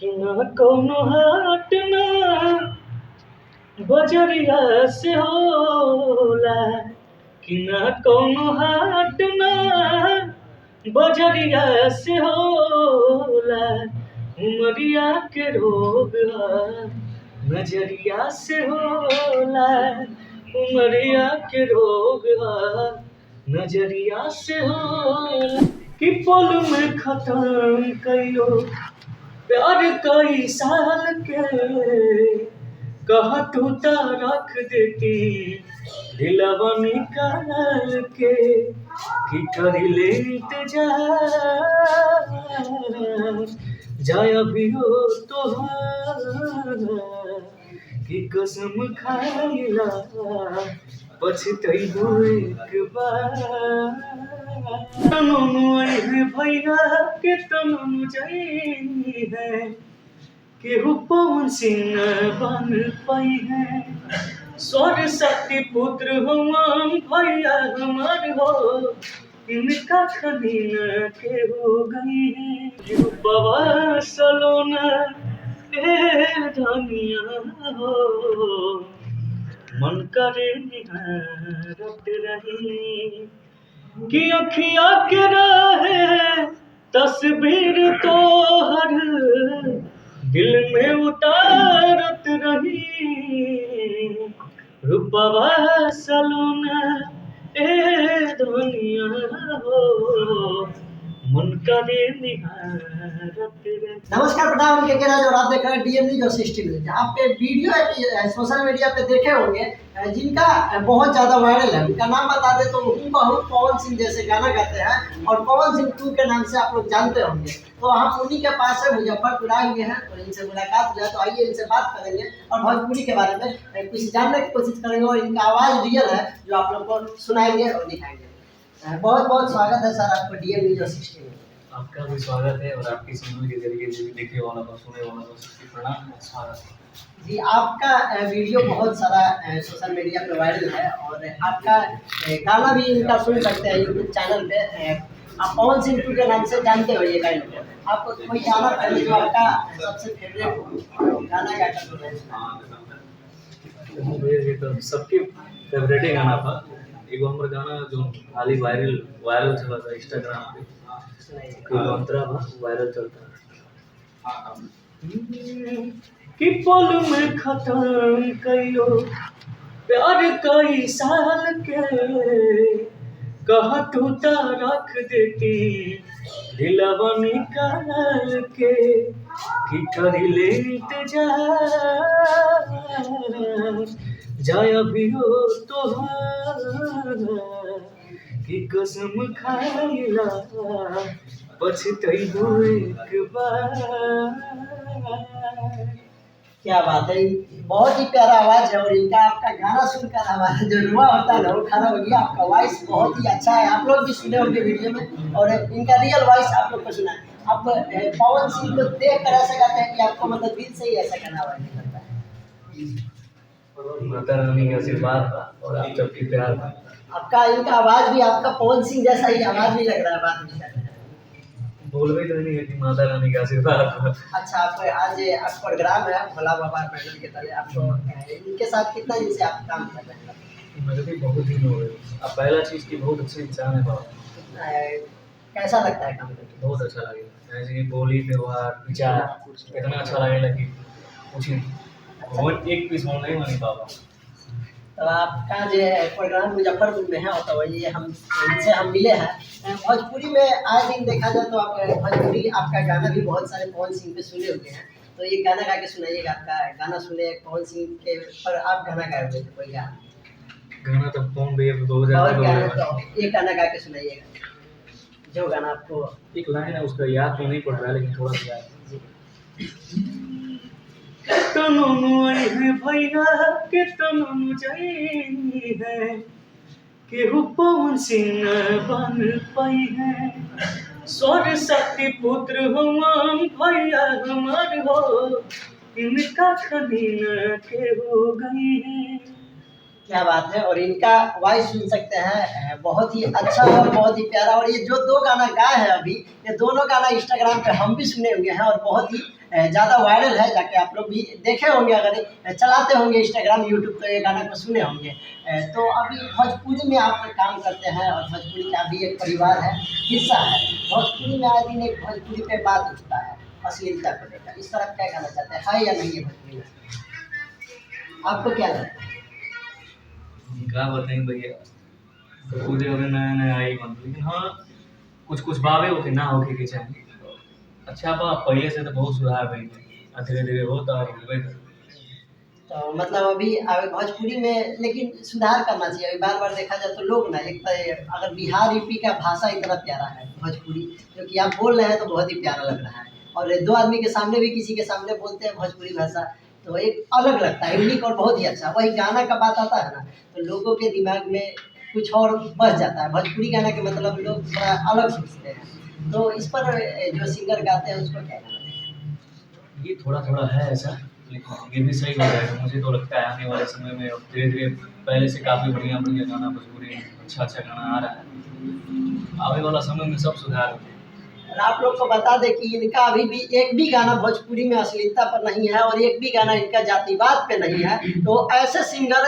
कि ना कौनो हाट ना बजरिया से होला। कि ना कौनो हाट ना बजरिया से होला। उमरिया के रोग नजरिया से होला। उमरिया के रोग नजरिया से होला। कि पल में खत्म कइलो प्यार कई साल के। कहा तू ता रख देती दिलवा निकाल के। कि करी ले इंतजार जाय अभी हो तोहार। कि कसम खाइला पछतैबो एक बार। तनु है भैया के तनु जई है। केहू पवन सिंह बन पाई है। स्वर शक्ति पुत्र हम भैया हमार हो। इनका खनी न के हो गई है। बाबा सलोना ए धनिया हो। मन करे निहारत रही कि अखिया के रहे तस्वीर तोहर दिल में उतारत रही। रूपवा सलोना ए दुनिया हो। मन करे निहारत रही। नमस्कार प्रणाम के राज और आप देख रहे हैं डीएम न्यूज और सिस्टम न्यूज। आप पे वीडियो सोशल मीडिया पे देखे होंगे जिनका बहुत ज्यादा वायरल है। उनका नाम बता दे तो बहुत पवन सिंह जैसे गाना गाते हैं और पवन सिंह 2 के नाम से आप लोग जानते होंगे। तो हम उन्हीं के पास है मुजफ्फरपुर आए हुए हैं और इनसे मुलाकात हुआ। तो आइए इनसे बात करेंगे और भोजपुरी के बारे में कुछ जानने की कोशिश करेंगे और इनका आवाज रियल है जो आप लोग को सुनाएंगे और दिखाएंगे। बहुत बहुत स्वागत है सर आपको डीएम न्यूज और सिस्टम में। आपका भी स्वागत है और आपकी चैनल के जरिए जो देखे वाला को सुने वाला को प्रणाम स्वागत है जी। आपका वीडियो बहुत सारा सोशल मीडिया पे वायरल है और आपका गाना भी इनका सुन सकते हैं यूट्यूब चैनल पे। आप पवन सिंह 2 के नाम से जानते हो ये गाने को। आपको कोई गाना पहले जो आपका सबसे फेवरेट गाना क्या करते हैं? तो सबके फेवरेट ही गाना था। एगो हमर गाना जो हाल ही वायरल चला था इंस्टाग्राम पे। मंत्रा वायरल चलता है कि पल में खत्म कइलो प्यार कई साल के। कहा तू ता रख देती दिलवा निकाल के। कि करी ले इंतजार जाय अभी हो तोहार। कि कसम खाइला पछतैबो एक बार। क्या बात है। बहुत ही प्यारा आवाज है और इनका आपका गाना सुनकर हमारा जो रुआ होता है वो खड़ा हो गया। आपका वॉइस बहुत ही अच्छा है। आप लोग भी सुने होंगे वीडियो में और इनका रियल वॉइस आप लोग को सुना है। आप पवन सिंह को देख कर ऐसा कहते हैं कि आपको मतलब दिल से ही ऐसा करना आवाज निकलता है। माता रानी का आशीर्वाद और आप सबकी प्यार। आपका इनका आवाज भी आपका पवन सिंह जैसा ही आवाज भी लग रहा है बात में। बोल भी तो नहीं है कि माता रानी का आशीर्वाद। अच्छा, आप आज आप प्रोग्राम है भोला बाबा पैनल के तरह। आपको इनके साथ कितना दिन से आप काम कर रहे हैं? मुझे भी बहुत दिन हो गए। अब पहला चीज की बहुत अच्छे इंसान है बाबा। कैसा लगता है काम करके? बहुत अच्छा लगेगा। ऐसे बोली व्यवहार विचार इतना अच्छा लगेगा कि कुछ नहीं। एक पीस होना नहीं मानी बाबा। तो आपका जो प्रोग्राम मुजफ्फरपुर में है तो वही हम इनसे हम मिले हैं। भोजपुरी में आए दिन देखा जाए तो आप भोजपुरी आपका गाना भी बहुत सारे पवन सिंह पे सुने हुए हैं। तो ये गाना गा के सुनाइएगा। आपका गाना सुने पवन सिंह के पर आप गाना गाए हुए थे कोई गाना तो कौन भैया बहुत ज़्यादा एक गाना गा के सुनाइएगा जो गाना आपको। एक लाइन है उसका याद तो नहीं पड़ रहा है लेकिन थोड़ा सा याद। तनु है भैया के तनु जई है। केहू पवन सिंह बन पाई है। स्वर शक्ति पुत्र हम भैया हमार हो। इनका खनी न के हो गई है। क्या बात है। और इनका वॉइस सुन सकते हैं, बहुत ही अच्छा और बहुत ही प्यारा। और ये जो दो गाना गाए हैं अभी, ये दोनों गाना इंस्टाग्राम पे हम भी सुने हुए हैं और बहुत ही ज़्यादा वायरल है। जाके आप लोग भी देखे होंगे, अगर चलाते होंगे इंस्टाग्राम यूट्यूब तो ये गाना को सुने होंगे। तो अभी भोजपुरी में आप काम करते हैं और भोजपुरी का भी एक परिवार है, हिस्सा है। भोजपुरी में आए दिन एक भोजपुरी पे बात उठता है अश्लीलता को लेकर, इस तरफ क्या कहना चाहते हैं, है या नहीं है भोजपुरी में? आपको क्या लगता है? क्या बताएं भैया, तो खुद अगर नया नया आई मतलब, लेकिन हाँ कुछ कुछ बावे होके ना होके के चाहिए। अच्छा बा पहले से तो बहुत सुधार भइल है, धीरे धीरे होता और होबे करता। तो मतलब अभी भोजपुरी में लेकिन सुधार करना चाहिए। अभी बार बार देखा जाए तो लोग ना, एक तो अगर बिहार यूपी का भाषा इतना प्यारा है भोजपुरी, जो कि आप बोल रहे हैं तो बहुत ही प्यारा लग रहा है। और दो आदमी के सामने भी किसी के सामने बोलते हैं भोजपुरी भाषा तो एक अलग लगता है, यूनिक और बहुत ही अच्छा। वही गाना का बात आता है ना, तो लोगों के दिमाग में कुछ और बस जाता है। भोजपुरी गाना के मतलब लोग थोड़ा अलग सोचते हैं। तो इस पर जो सिंगर गाते हैं उसको क्या कहना चाहिए? ये थोड़ा थोड़ा है ऐसा, लेकिन ये भी सही हो जाएगा। मुझे तो लगता है आने वाले समय में अब धीरे धीरे पहले से काफ़ी बढ़िया बढ़िया गाना भोजपुरी में अच्छा अच्छा गाना आ रहा है। आने वाला समय में सब सुधार होगा। और आप लोग को बता दें कि इनका अभी भी एक भी गाना भोजपुरी में अश्लीलता पर नहीं है और एक भी गाना इनका जातिवाद पे नहीं है। तो ऐसे सिंगर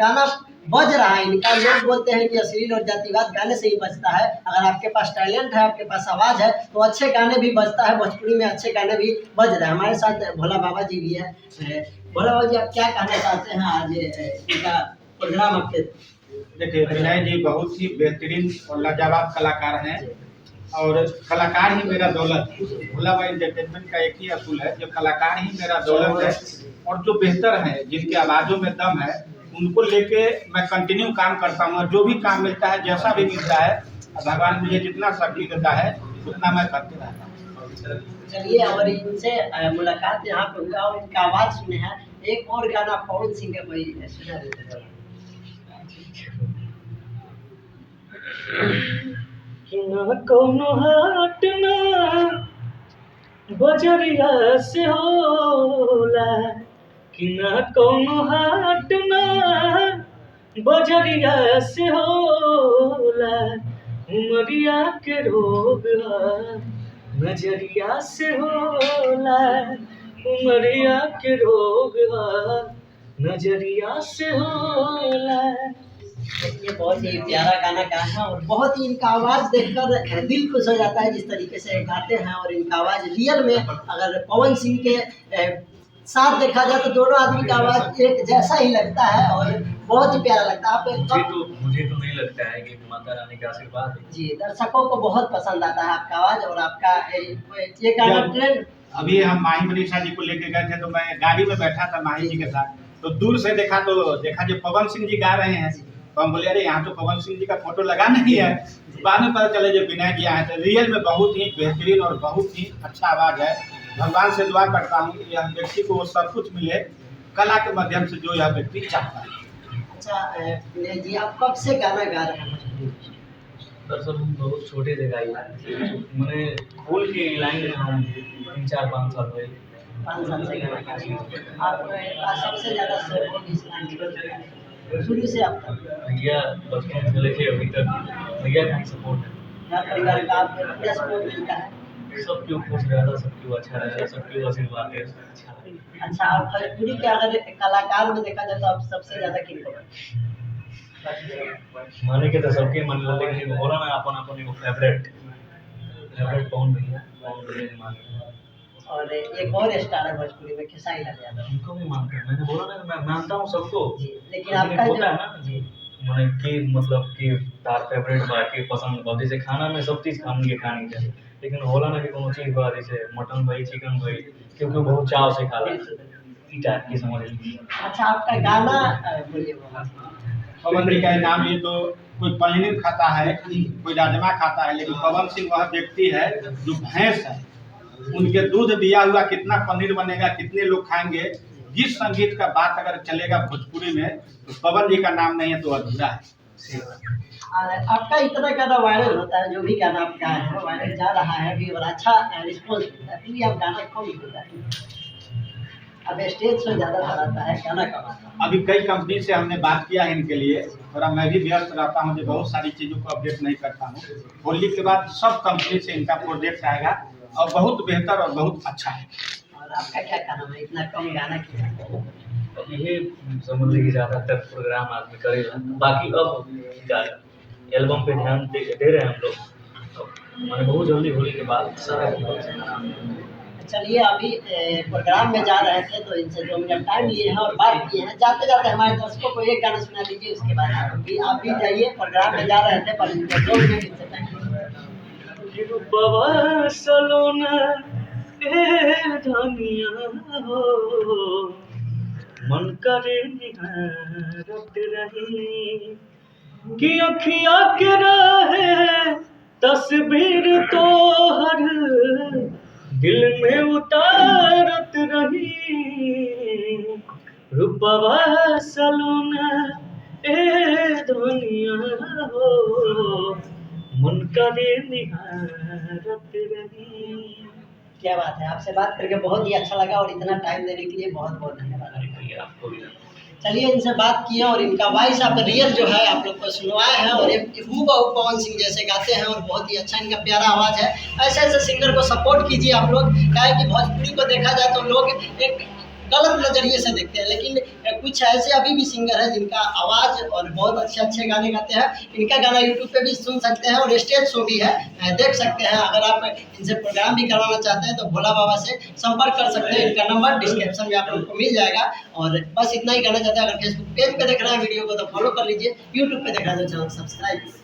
गाना बज रहा है इनका, लोग बोलते हैं कि अश्लील और जातिवाद गाने से ही बजता है। अगर आपके पास टैलेंट है, आपके पास आवाज़ है तो अच्छे गाने भी बजता है, भोजपुरी में अच्छे गाने भी बज रहे हैं। हमारे साथ भोला बाबा जी भी है। भोला बाबा जी, आप क्या कहना चाहते हैं आज इनका प्रोग्राम आपके? देखिए, विनय जी बहुत ही बेहतरीन और लाजवाब कलाकार हैं और कलाकार ही मेरा दौलत है। भोला भाई एंटरटेनमेंट का एक ही असूल है, जो कलाकार ही मेरा दौलत है। और जो बेहतर हैं, जिनकी आवाज़ों में दम है, उनको लेके मैं कंटिन्यू काम करता हूँ। और जो भी काम मिलता है, जैसा भी मिलता है, भगवान मुझे जितना शक्ति देता है उतना मैं करते रहता हूँ। चलिए, और इनसे मुलाकात यहाँ पे हुआ और इनका आवाज़ सुने हैं। एक और गाना पवन सिंह का कोई सुना देते हैं। कि ना कोनो हाट ना बजरिया से होला, कि ना कोनो हाट ना बजरिया से होला, उमरिया के रोग नजरिया से होला, उमरिया के रोग नजरिया से होला। ये बहुत ही प्यारा गाना गाया है और बहुत ही इनका आवाज़ देखकर दिल खुश हो जाता है जिस तरीके से गाते हैं। और इनका आवाज़ रियल में अगर पवन सिंह के साथ देखा जाए तो दोनों आदमी का आवाज़ एक जैसा ही लगता है और बहुत ही प्यारा लगता है। आप मुझे तो नहीं लगता है कि माता रानी का आशीर्वाद है। जी, दर्शकों को बहुत पसंद आता है आपका आवाज़ और आपका ये गाना ट्रेंड। अभी हम माही मनीषा जी को लेके गए थे तो मैं गाड़ी में बैठा था माही जी के साथ, तो दूर से देखा जो पवन सिंह जी गा रहे हैं, तो हम बोले अरे यहाँ तो पवन सिंह जी का फोटो लगा नहीं है। बाद में पता चले जो विनय जी आए थे। रियल में बहुत ही बेहतरीन और बहुत ही अच्छा आवाज़ है। भगवान से दुआ करता हूँ कि यह व्यक्ति को सब कुछ मिले कला के माध्यम से जो यह व्यक्ति चाहता है। अच्छा विनय जी, आप कब से गाना गा रहे हैं? दरअसल हम बहुत छोटे थे गाई, मैंने खोल के लाइन में हम 3-4-5 साल हुए। 5 साल से गाना गा रहे हैं। आप सबसे ज़्यादा सपोर्ट इस गाने को किया है? शुरू से अब तक भैया बचपन से लेके अभी तक भैया का ही सपोर्ट है। हर परिवार का आपको क्या सपोर्ट मिलता है? सब क्यों खुश रहता, सब क्यों अच्छा रहता, सब क्यों आशीर्वाद है। अच्छा, आप भोजपुरी के अगर कलाकार में देखा जाए तो आप सबसे ज़्यादा किनको? माने के तो सबके मन में, लेकिन बोला ना अपन अपन एगो फेवरेट कौन भैया माने। और एक और स्टार है भोजपुरी में, खेसारी लाल यादव। उनको भी मानते हैं, मैंने बोला ना मैं मानता हूँ सबको। लेकिन आपका होता है ना जी, मैंने कि मतलब कि तार फेवरेट बा के पसंद बा, जैसे खाना में सब चीज़ खानी चाहिए, लेकिन होला ना कि कोनो चीज़ बा जैसे मटन भाई चिकन भाई क्योंकि बहुत चाव से खाला ई टाइप की समझ लीजिए। अच्छा, आपका गाना बोलिए। पवन जी का नाम ये तो कोई पनीर खाता है, कोई राजमा खाता है, लेकिन पवन सिंह वह व्यक्ति है जो भैंस है। उनके दूध दिया हुआ कितना पनीर बनेगा, कितने लोग खाएंगे। जिस संगीत का बात अगर चलेगा भोजपुरी में तो पवन जी का नाम नहीं है तो अधूरा है। आपका इतना गाना वायरल होता है, जो भी गाना आप गाए हैं वायरल जा रहा है अभी और अच्छा रिस्पॉन्स मिलता है, फिर भी आप गाना कम होता है। अब स्टेज शो ज़्यादा आता है, गाना कम आता है। अभी कई कंपनी से हमने बात किया है इनके लिए, थोड़ा मैं भी व्यस्त रहता हूँ, जो बहुत सारी चीज़ों को अपडेट नहीं करता हूँ। होली के बाद सब कंपनी से इनका प्रोजेक्ट आएगा और बहुत बेहतर और बहुत अच्छा है। और आपका क्या कहना है, इतना कम गाना क्यों? ये समझ लीजिए ज़्यादातर प्रोग्राम आदमी करेगा, बाकी अब क्या एल्बम पे ध्यान दे रहे हैं हम लोग। मैंने बहुत जल्दी होली के बाद सारा एल्बम से गाना। चलिए अभी प्रोग्राम में जा रहे थे तो इनसे 2 मिनट टाइम लिए हैं और बात किए हैं। जाते जाते हमारे दर्शकों को एक गाना सुना दीजिए, उसके बाद आप भी जाइए। प्रोग्राम में जा रहे थे पर इनको 2 मिनट इनसे टाइम मन करे निहारत रही कि अखिया के रहे तस्वीर तो हर दिल में उतारत रही। रूपवा सलोना ए दुनिया हो, मन करे निहारत रही। क्या बात है, आपसे बात करके बहुत ही अच्छा लगा और इतना टाइम देने के लिए बहुत बहुत धन्यवाद आपको भी। चलिए इनसे बात किए और इनका वॉइस आप रियल जो है आप लोग को सुनवाए हैं और एक हूबहू पवन सिंह जैसे गाते हैं और बहुत ही अच्छा इनका प्यारा आवाज़ है। ऐसे ऐसे सिंगर को सपोर्ट कीजिए आप लोग। क्या है कि भोजपुरी को देखा जाए तो लोग एक गलत नज़रिए से देखते हैं, लेकिन कुछ ऐसे अभी भी सिंगर हैं जिनका आवाज़ और बहुत अच्छे अच्छे गाने गाते हैं। इनका गाना यूट्यूब पे भी सुन सकते हैं और स्टेज शो भी है, देख सकते हैं। अगर आप इनसे प्रोग्राम भी करवाना चाहते हैं तो भोला बाबा से संपर्क कर सकते हैं। इनका नंबर डिस्क्रिप्शन में आप लोग को मिल जाएगा। और बस इतना ही कहना चाहते हैं, अगर फेसबुक पेज पे देख रहे हैं वीडियो को तो फॉलो कर लीजिए, यूट्यूब पे देख रहे हैं तो चैनल सब्सक्राइब कीजिए।